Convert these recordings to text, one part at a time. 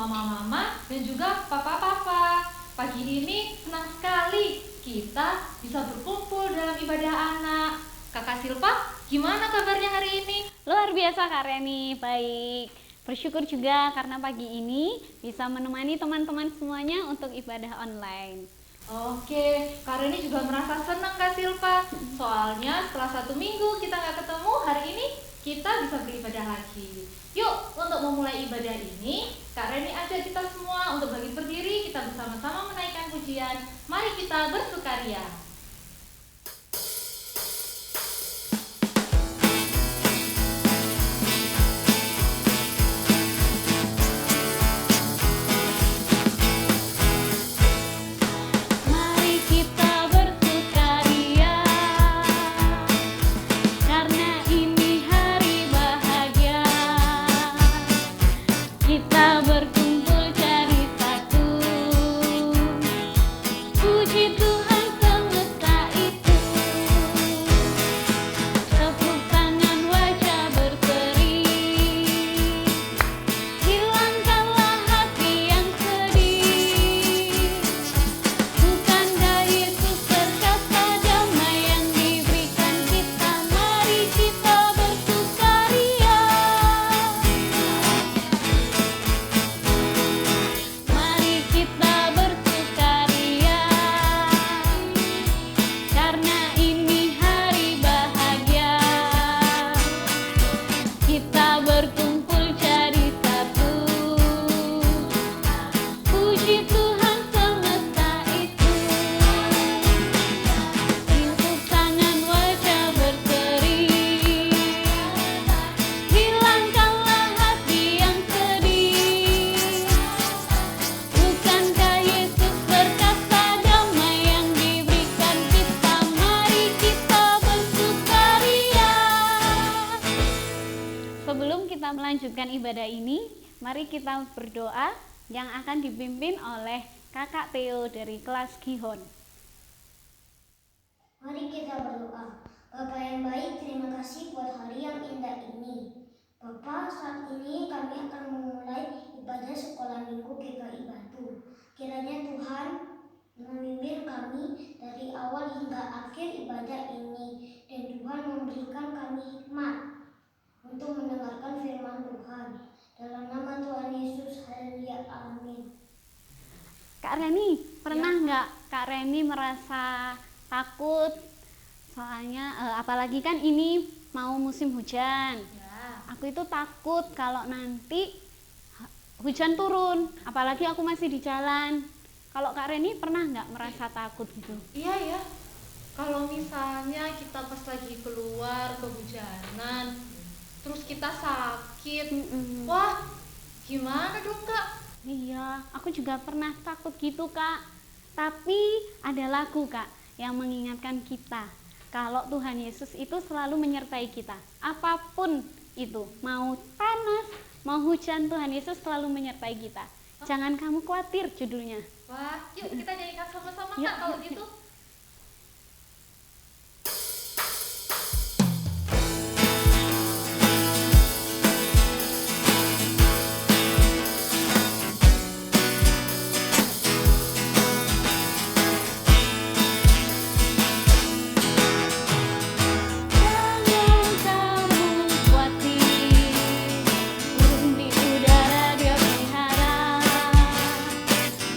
mama-mama dan juga papa-papa. Pagi ini senang sekali kita bisa berkumpul dalam ibadah anak. Kakak Silpa, gimana kabarnya hari ini? Luar biasa Kak Reni, baik. Bersyukur juga karena pagi ini bisa menemani teman-teman semuanya untuk ibadah online. Oke, Kak Reni juga merasa senang Kak Silpa. Soalnya setelah 1 minggu kita nggak ketemu, hari ini kita bisa beribadah lagi. Yuk, untuk memulai ibadah ini, Kak Reni ajak kita semua untuk bangkit berdiri, kita bersama-sama menaikkan pujian. Mari kita bersukaria. Mari kita bersukaria, karena ini hari bahagia. Kita berkumpul jadi satu, puji Tuhan semesta itu. Tepuk tangan wajah berseri, hilangkanlah hati yang sedih. Bukankah Yesus berkata damai yang diberikan kita? Mari kita bersukaria. Mari kita bersukaria, karena ini hari bahagia. Kita berkumpul jadi satu, puji Tuhan semesta itu. Tepuk tangan wajah berseri, hilangkanlah hati yang sedih. Bukankah Yesus berkata damai yang diberikan kita? Mari kita bersukaria. Sebelum kita melanjutkan ibadah ini, mari kita berdoa yang akan dipimpin oleh Kakak Theo dari kelas Gihon. Mari kita berdoa. Bapa yang baik, terima kasih buat hari yang indah ini. Bapa, saat ini kami akan memulai ibadah sekolah minggu GKI Batu. Kiranya Tuhan memimpin kami dari awal hingga akhir ibadah ini. Dan Tuhan memberikan kami hikmat untuk mendengarkan firman Tuhan. Dalam nama Tuhan Yesus, haleluya, amin. Kak Reni, pernah nggak Kak Reni merasa takut? Soalnya apalagi kan ini mau musim hujan. Ya. Aku itu takut kalau nanti hujan turun, apalagi aku masih di jalan. Kalau Kak Reni pernah nggak merasa takut gitu? Iya ya, kalau misalnya kita pas lagi keluar kehujanan, terus kita sakit, wah gimana dong Kak? Iya, aku juga pernah takut gitu Kak. Tapi ada lagu Kak yang mengingatkan kita kalau Tuhan Yesus itu selalu menyertai kita. Apapun itu, mau panas, mau hujan, Tuhan Yesus selalu menyertai kita. Jangan kamu khawatir judulnya. Wah, yuk kita nyanyikan sama-sama Yuk, Kak kalau yuk, gitu. Jangan kamu khawatir, burung di udara Dia pelihara.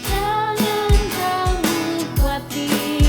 Jangan kamu khawatir,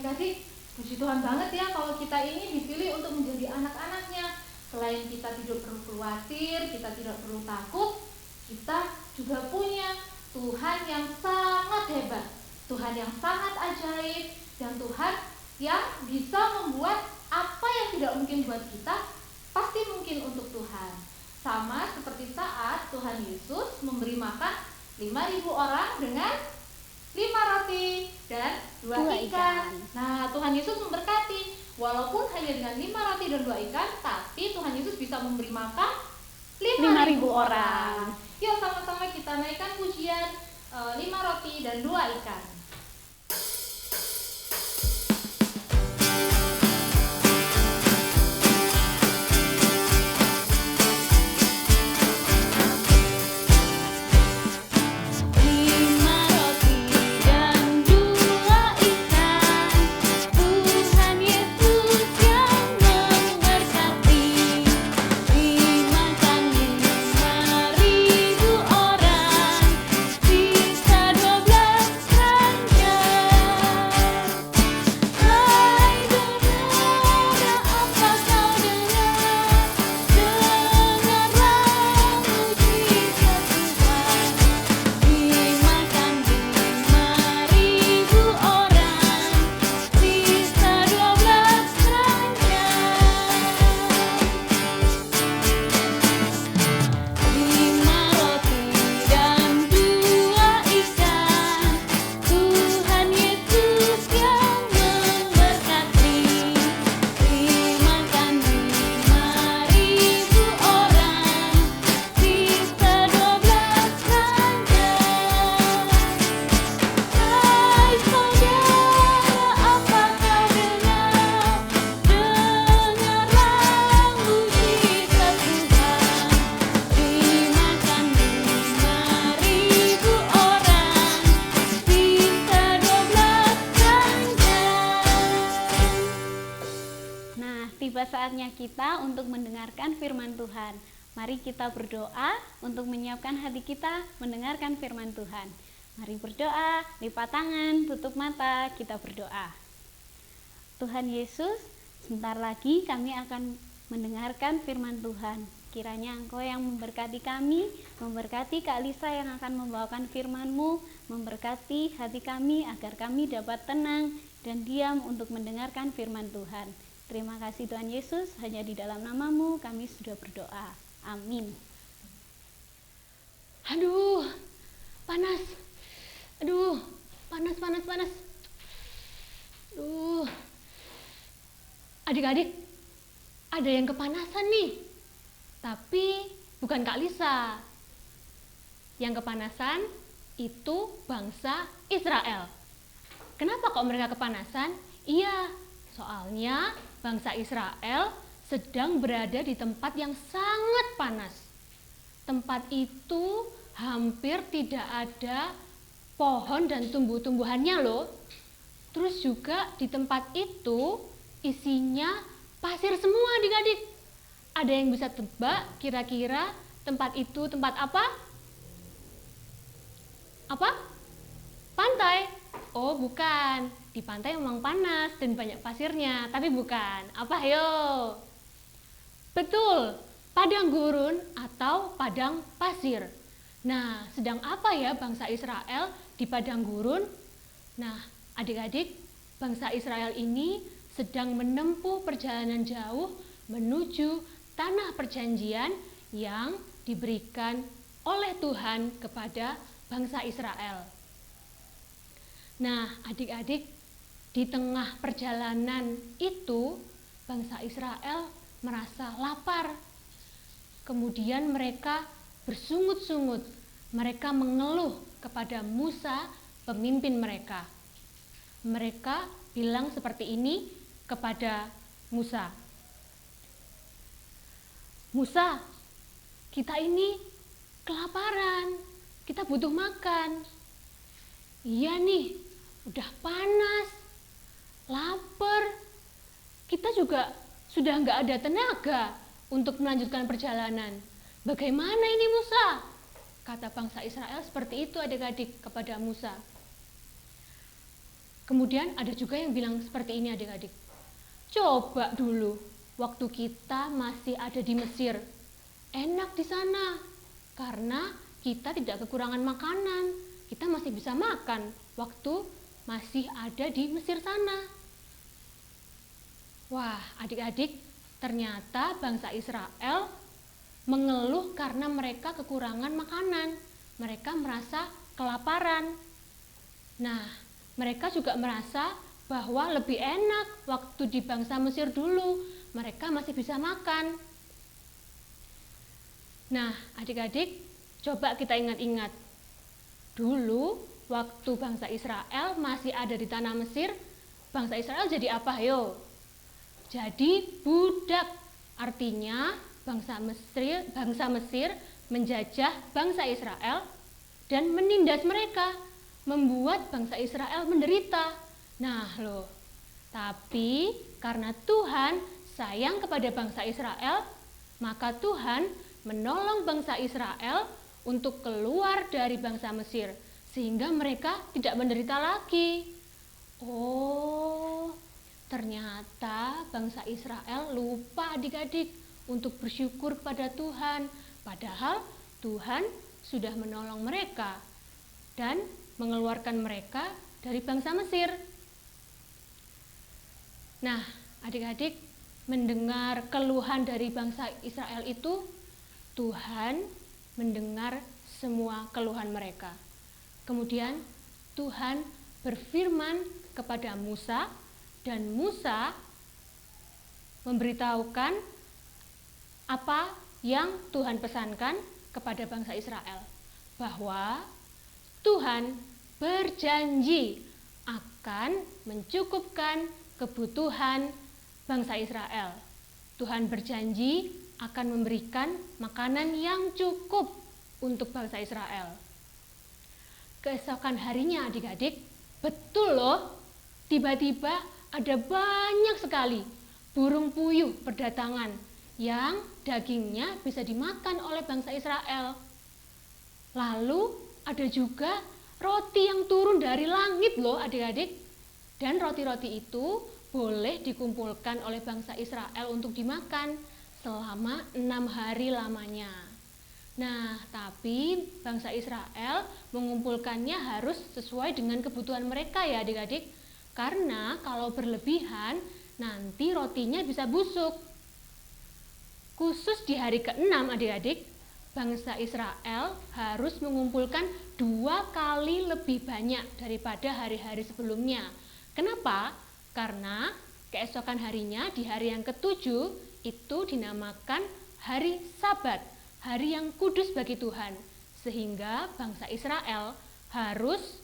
Adik-adik, puji Tuhan banget ya kalau kita ini dipilih untuk menjadi anak-anaknya. Selain kita tidak perlu khawatir, kita tidak perlu takut, kita juga punya Tuhan yang sangat hebat, Tuhan yang sangat ajaib, dan Tuhan yang bisa membuat apa yang tidak mungkin buat kita, pasti mungkin untuk Tuhan. Sama seperti saat Tuhan Yesus memberi makan 5.000 orang dengan 5 roti dan 2 ikan. Nah, Tuhan Yesus memberkati. Walaupun hanya dengan 5 roti dan 2 ikan, tapi Tuhan Yesus bisa memberi makan 5.000 orang. Yuk sama-sama kita naikkan pujian 5 roti dan 2 ikan. Saatnya kita untuk mendengarkan firman Tuhan. Mari kita berdoa untuk menyiapkan hati kita mendengarkan firman Tuhan. Mari berdoa, lipat tangan, tutup mata, kita berdoa. Tuhan Yesus, sebentar lagi kami akan mendengarkan firman Tuhan. Kiranya Engkau yang memberkati kami, memberkati Kak Lisa yang akan membawakan firman-Mu, memberkati hati kami agar kami dapat tenang dan diam untuk mendengarkan firman Tuhan. Terima kasih Tuhan Yesus, hanya di dalam nama-Mu kami sudah berdoa. Amin. Aduh, panas. Aduh, panas. Aduh. Adik-adik, ada yang kepanasan nih. Tapi bukan Kak Lisa. Yang kepanasan itu bangsa Israel. Kenapa kok mereka kepanasan? Iya, soalnya bangsa Israel sedang berada di tempat yang sangat panas. Tempat itu hampir tidak ada pohon dan tumbuh-tumbuhannya loh. Terus juga di tempat itu isinya pasir semua adik-adik. Ada yang bisa tebak kira-kira tempat itu tempat apa? Apa? Pantai. Oh bukan, di pantai memang panas dan banyak pasirnya, tapi bukan. Apa ayo? Betul, padang gurun atau padang pasir. Nah, sedang apa ya bangsa Israel di padang gurun? Nah, adik-adik, bangsa Israel ini sedang menempuh perjalanan jauh menuju tanah perjanjian yang diberikan oleh Tuhan kepada bangsa Israel. Nah, adik-adik, di tengah perjalanan itu, bangsa Israel merasa lapar. Kemudian mereka bersungut-sungut. Mereka mengeluh kepada Musa, pemimpin mereka. Mereka bilang seperti ini kepada Musa. Musa, kita ini kelaparan. Kita butuh makan. Iya nih. Udah panas, lapar, kita juga sudah nggak ada tenaga untuk melanjutkan perjalanan. Bagaimana ini Musa? Kata bangsa Israel seperti itu adik-adik kepada Musa. Kemudian ada juga yang bilang seperti ini adik-adik. Coba dulu waktu kita masih ada di Mesir. Enak di sana karena kita tidak kekurangan makanan. Kita masih bisa makan waktu masih ada di Mesir sana. Wah, adik-adik, ternyata bangsa Israel mengeluh karena mereka kekurangan makanan. Mereka merasa kelaparan. Nah, mereka juga merasa bahwa lebih enak waktu di bangsa Mesir dulu. Mereka masih bisa makan. Nah, adik-adik, coba kita ingat-ingat. Dulu, waktu bangsa Israel masih ada di tanah Mesir, bangsa Israel jadi apa, yo? Jadi budak. Artinya, bangsa Mesir menjajah bangsa Israel dan menindas mereka, membuat bangsa Israel menderita. Nah, loh. Tapi karena Tuhan sayang kepada bangsa Israel, maka Tuhan menolong bangsa Israel untuk keluar dari bangsa Mesir, sehingga mereka tidak menderita lagi. Oh, ternyata bangsa Israel lupa adik-adik untuk bersyukur kepada Tuhan, padahal Tuhan sudah menolong mereka dan mengeluarkan mereka dari bangsa Mesir. Nah, adik-adik, mendengar keluhan dari bangsa Israel itu, Tuhan mendengar semua keluhan mereka. Kemudian Tuhan berfirman kepada Musa, dan Musa memberitahukan apa yang Tuhan pesankan kepada bangsa Israel, bahwa Tuhan berjanji akan mencukupkan kebutuhan bangsa Israel. Tuhan berjanji akan memberikan makanan yang cukup untuk bangsa Israel. Keesokan harinya adik-adik, betul loh, tiba-tiba ada banyak sekali burung puyuh berdatangan yang dagingnya bisa dimakan oleh bangsa Israel. Lalu ada juga roti yang turun dari langit loh adik-adik. Dan roti-roti itu boleh dikumpulkan oleh bangsa Israel untuk dimakan selama 6 hari lamanya. Nah, tapi bangsa Israel mengumpulkannya harus sesuai dengan kebutuhan mereka ya adik-adik. Karena kalau berlebihan, nanti rotinya bisa busuk. Khusus di hari ke-6 adik-adik, bangsa Israel harus mengumpulkan 2 kali lebih banyak daripada hari-hari sebelumnya. Kenapa? Karena keesokan harinya di hari yang ke-7 itu dinamakan hari Sabat, hari yang kudus bagi Tuhan. Sehingga bangsa Israel harus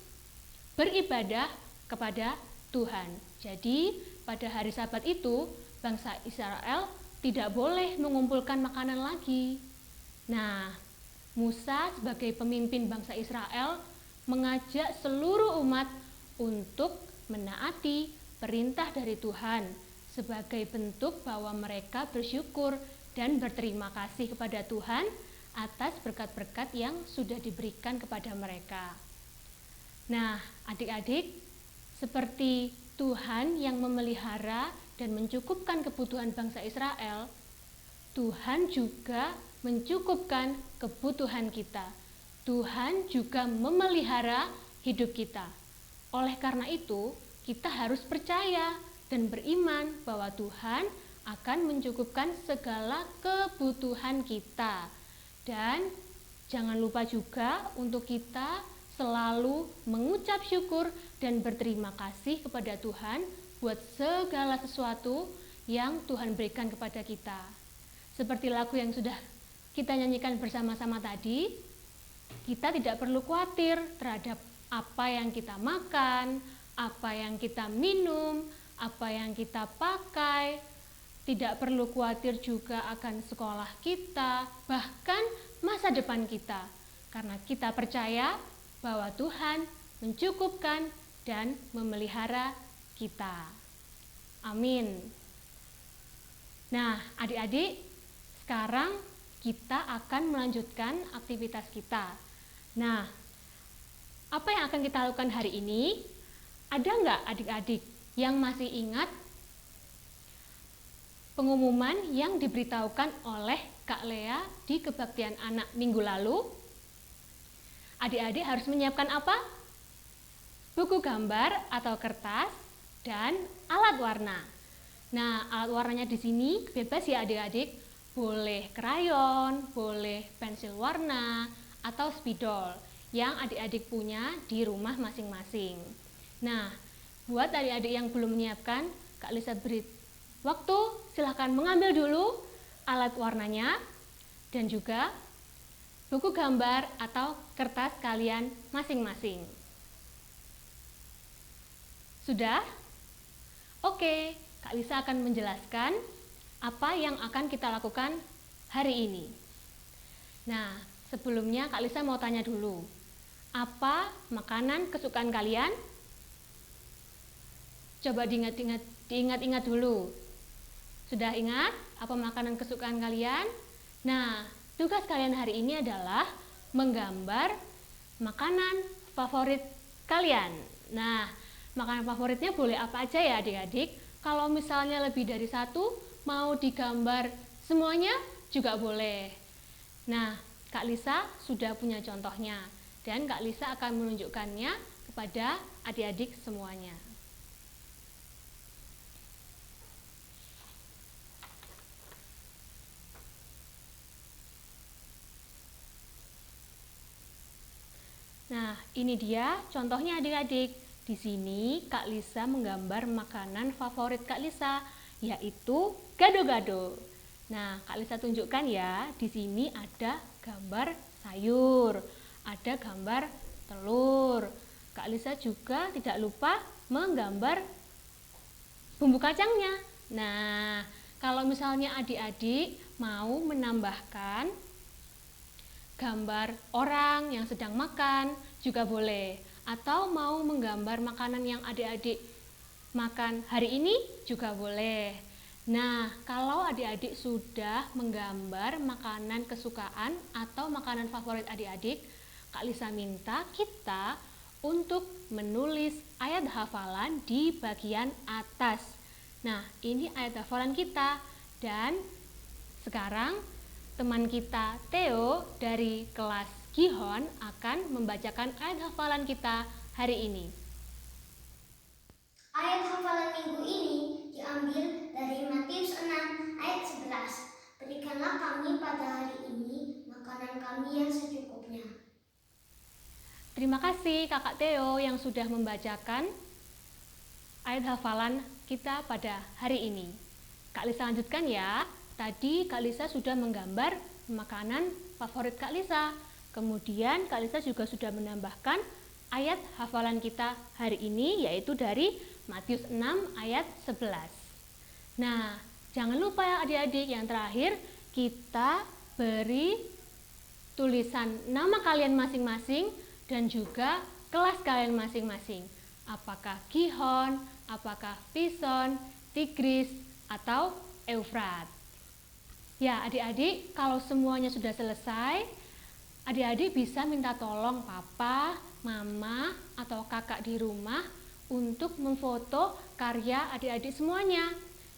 beribadah kepada Tuhan. Jadi pada hari Sabat itu bangsa Israel tidak boleh mengumpulkan makanan lagi. Nah, Musa sebagai pemimpin bangsa Israel mengajak seluruh umat untuk menaati perintah dari Tuhan sebagai bentuk bahwa mereka bersyukur dan berterima kasih kepada Tuhan atas berkat-berkat yang sudah diberikan kepada mereka. Nah, adik-adik, seperti Tuhan yang memelihara dan mencukupkan kebutuhan bangsa Israel, Tuhan juga mencukupkan kebutuhan kita. Tuhan juga memelihara hidup kita. Oleh karena itu, kita harus percaya dan beriman bahwa Tuhan akan mencukupkan segala kebutuhan kita. Dan jangan lupa juga untuk kita selalu mengucap syukur dan berterima kasih kepada Tuhan buat segala sesuatu yang Tuhan berikan kepada kita. Seperti lagu yang sudah kita nyanyikan bersama-sama tadi, kita tidak perlu khawatir terhadap apa yang kita makan, apa yang kita minum, apa yang kita pakai. Tidak perlu khawatir juga akan sekolah kita, bahkan masa depan kita. Karena kita percaya bahwa Tuhan mencukupkan dan memelihara kita. Amin. Nah, adik-adik, sekarang kita akan melanjutkan aktivitas kita. Nah, apa yang akan kita lakukan hari ini? Ada nggak adik-adik yang masih ingat pengumuman yang diberitahukan oleh Kak Lea di kebaktian anak minggu lalu? Adik-adik harus menyiapkan apa? Buku gambar atau kertas dan alat warna. Nah, alat warnanya di sini bebas ya adik-adik. Boleh krayon, boleh pensil warna, atau spidol yang adik-adik punya di rumah masing-masing. Nah, buat adik-adik yang belum menyiapkan, Kak Lisa beri waktu, silahkan mengambil dulu alat warnanya dan juga buku gambar atau kertas kalian masing-masing. Sudah? Oke, Kak Lisa akan menjelaskan apa yang akan kita lakukan hari ini. Nah, sebelumnya Kak Lisa mau tanya dulu, apa makanan kesukaan kalian? Coba diingat-ingat dulu. Sudah ingat apa makanan kesukaan kalian? Nah, tugas kalian hari ini adalah menggambar makanan favorit kalian. Nah, makanan favoritnya boleh apa aja ya adik-adik. Kalau misalnya lebih dari satu, mau digambar semuanya juga boleh. Nah, Kak Lisa sudah punya contohnya dan Kak Lisa akan menunjukkannya kepada adik-adik semuanya. Nah, ini dia contohnya adik-adik. Di sini Kak Lisa menggambar makanan favorit Kak Lisa, yaitu gado-gado. Nah, Kak Lisa tunjukkan ya, di sini ada gambar sayur, ada gambar telur. Kak Lisa juga tidak lupa menggambar bumbu kacangnya. Nah, kalau misalnya adik-adik mau menambahkan gambar orang yang sedang makan juga boleh, atau mau menggambar makanan yang adik-adik makan hari ini juga boleh. Nah, kalau adik-adik sudah menggambar makanan kesukaan atau makanan favorit adik-adik, Kak Lisa minta kita untuk menulis ayat hafalan di bagian atas. Nah, ini ayat hafalan kita. Dan sekarang teman kita Theo dari kelas Gihon akan membacakan ayat hafalan kita hari ini. Ayat hafalan minggu ini diambil dari Matius 6 ayat 11. Berikanlah kami pada hari ini makanan kami yang secukupnya. Terima kasih Kakak Theo yang sudah membacakan ayat hafalan kita pada hari ini. Kak Lisa lanjutkan ya. Tadi Kak Lisa sudah menggambar makanan favorit Kak Lisa. Kemudian Kak Lisa juga sudah menambahkan ayat hafalan kita hari ini, yaitu dari Matius 6 ayat 11. Nah, jangan lupa ya adik-adik, yang terakhir kita beri tulisan nama kalian masing-masing dan juga kelas kalian masing-masing. Apakah Gihon, apakah Pison, Tigris, atau Eufrat. Ya adik-adik, kalau semuanya sudah selesai, adik-adik bisa minta tolong papa, mama, atau kakak di rumah untuk memfoto karya adik-adik semuanya.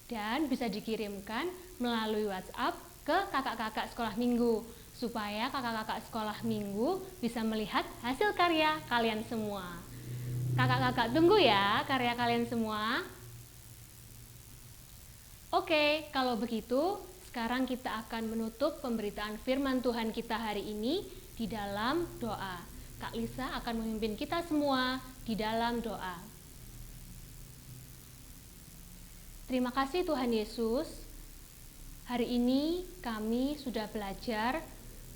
Dan bisa dikirimkan melalui WhatsApp ke kakak-kakak sekolah minggu, supaya kakak-kakak sekolah minggu bisa melihat hasil karya kalian semua. Kakak-kakak tunggu ya karya kalian semua. Oke, kalau begitu sekarang kita akan menutup pemberitaan firman Tuhan kita hari ini di dalam doa. Kak Lisa akan memimpin kita semua di dalam doa. Terima kasih Tuhan Yesus. Hari ini kami sudah belajar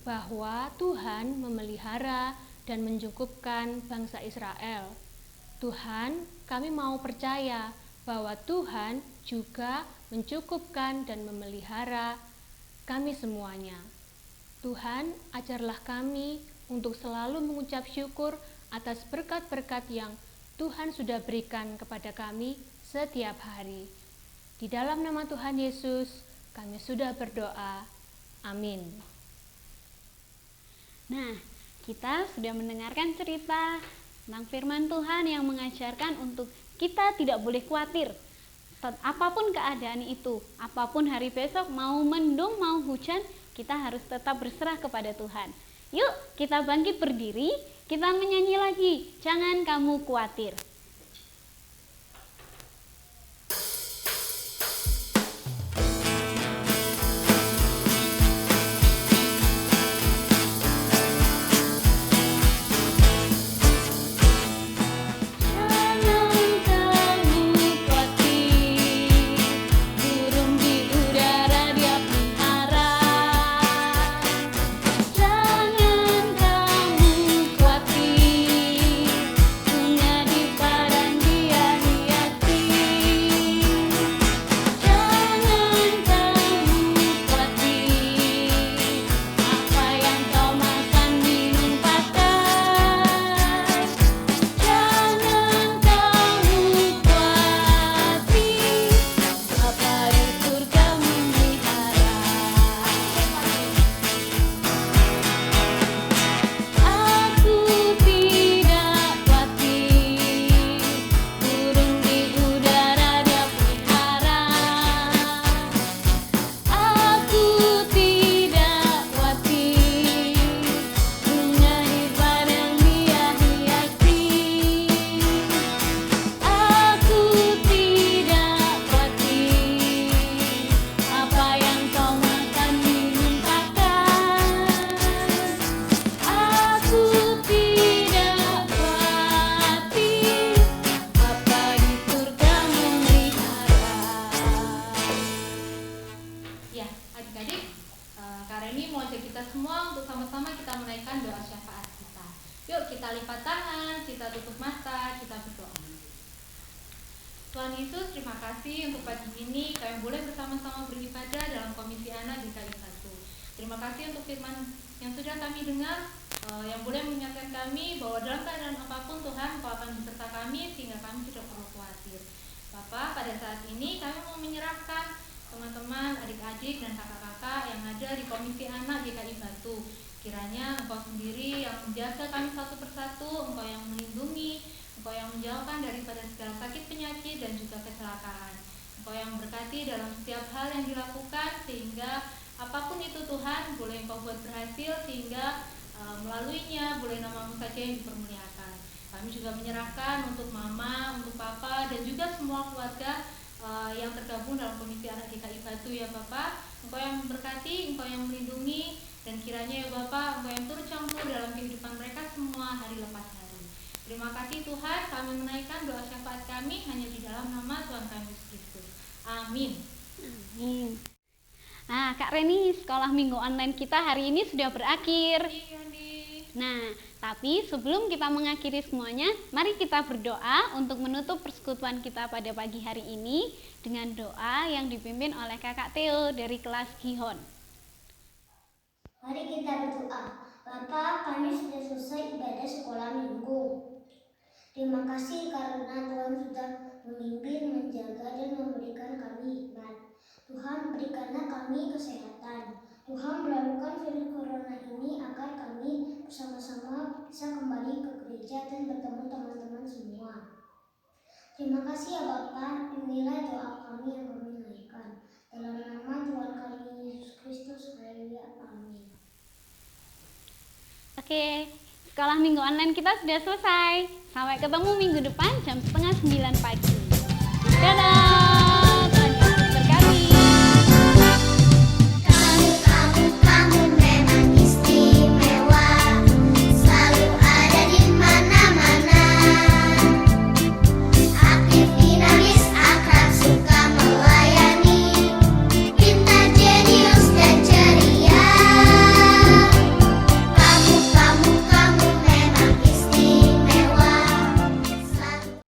bahwa Tuhan memelihara dan mencukupkan bangsa Israel. Tuhan, kami mau percaya bahwa Tuhan juga mencukupkan dan memelihara kami semuanya. Tuhan, ajarlah kami untuk selalu mengucap syukur atas berkat-berkat yang Tuhan sudah berikan kepada kami setiap hari. Di dalam nama Tuhan Yesus, kami sudah berdoa. Amin. Nah, kita sudah mendengarkan cerita tentang firman Tuhan yang mengajarkan untuk kita tidak boleh khawatir. Apapun keadaan itu, apapun hari besok, mau mendung, mau hujan, kita harus tetap berserah kepada Tuhan. Yuk, kita bangkit berdiri, kita menyanyi lagi, jangan kamu khawatir. Tuhan Yesus, terima kasih untuk pagi ini kami boleh bersama-sama beribadah dalam Komisi Anak GKI 1. Terima kasih untuk firman yang sudah kami dengar, yang boleh mengingatkan kami bahwa dalam keadaan apapun Tuhan Engkau akan beserta kami sehingga kami tidak perlu khawatir. Bapak, pada saat ini kami mau menyerahkan teman-teman, adik-adik dan kakak-kakak yang ada di Komisi Anak GKI Batu. Kiranya Engkau sendiri yang menjaga kami satu persatu, Engkau yang melindungi, Engkau yang menjauhkan daripada segala sakit penyakit dan juga kecelakaan. Engkau yang berkati dalam setiap hal yang dilakukan sehingga apapun itu Tuhan boleh Engkau buat berhasil sehingga melaluinya boleh nama-Mu saja yang dipermuliakan. Kami juga menyerahkan untuk Mama, untuk Papa dan juga semua keluarga yang tergabung dalam Komisi Anak GKI Batu ya Bapak. Engkau yang memberkati, Engkau yang melindungi dan kiranya ya Bapak Engkau yang turut campur dalam kehidupan mereka semua hari lepas hari. Terima kasih Tuhan, kami menaikkan doa syafaat kami hanya di dalam nama Tuhan kami Yesus Kristus. Amin. Amin. Nah, Kak Reni, sekolah minggu online kita hari ini sudah berakhir. Nah, tapi sebelum kita mengakhiri semuanya, mari kita berdoa untuk menutup persekutuan kita pada pagi hari ini dengan doa yang dipimpin oleh Kakak Theo dari kelas Gihon. Mari kita berdoa. Bapa, kami sudah selesai ibadah sekolah minggu. Terima kasih karena Tuhan sudah memimpin, menjaga, dan memberikan kami hikmat. Tuhan, berikanlah kami kesehatan. Tuhan, melakukan virus corona ini agar kami bersama-sama bisa kembali ke gereja dan bertemu teman-teman semua. Terima kasih ya Bapa, inilah doa kami yang kami naikkan. Dalam nama Tuhan kami Yesus Kristus, haleluya, amin. Oke, sekolah minggu online kita sudah selesai. Sampai ketemu minggu depan jam 8:30 pagi. Dadah!